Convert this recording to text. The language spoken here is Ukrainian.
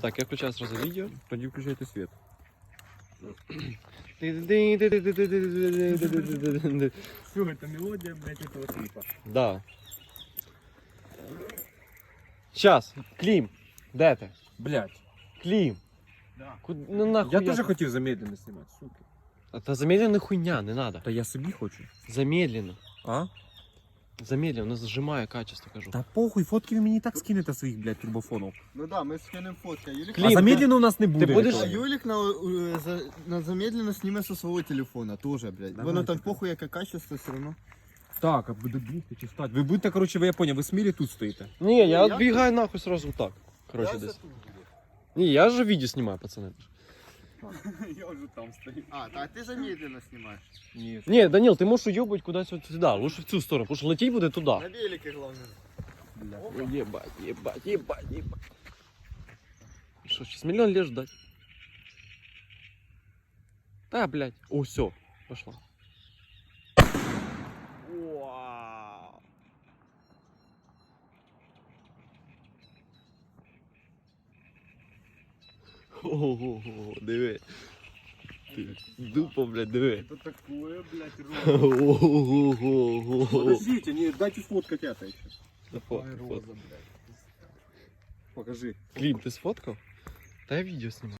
Так, я включаю сразу видео. Тоді включайте світ. Все, это мелодия, блядь, этого клипа. Да. Сейчас, Клим, де ти? Блядь. Клим. Да. Ну нахуй. Я теж хотів замедленно знімати, сука. Та замедленно хуйня, не надо. Та я собі хочу. Замедленно. А? Замедленно, зажимає качество, кажу. Та похуй, фотки ви мені так скинете своїх, блядь, турбофонів. Ну да, ми скинемо фотки. Юлік, Кліп, А замедленно у нас не буде. будеш- а Юлік на замедленно сніме со свого телефона тоже, блядь. Давай, Воно там так. похуй, яке качество, все одно. Так, а буде бігти чи стати. Ви будете, коротше, я поняв, ви смілі тут стоїте. Ні, я Я- відбігаю нахуй сразу так. Короче, Я десь. тут буду. Ні, я же відео знімаю, пацани. Я вже там стою. А, так ти замедленно знімаєш. Ні. Ні, Даніл, ти можеш уйобувати кудись от сюди, лучше в цю сторону, тому що летіть буде туди. На велике, головне. Ебать, ебать, ебать, ебать. Что, сейчас миллион лет ждать? Да, блядь. О, все, пошла. Вау. Ого, диви. Дупа, блядь, диви. Что такое, блядь, Ого. Подождите, не, дайте сфоткать это еще. Фотка. блядь. Покажи. Клим, ты сфоткал? Да я видео снимаю.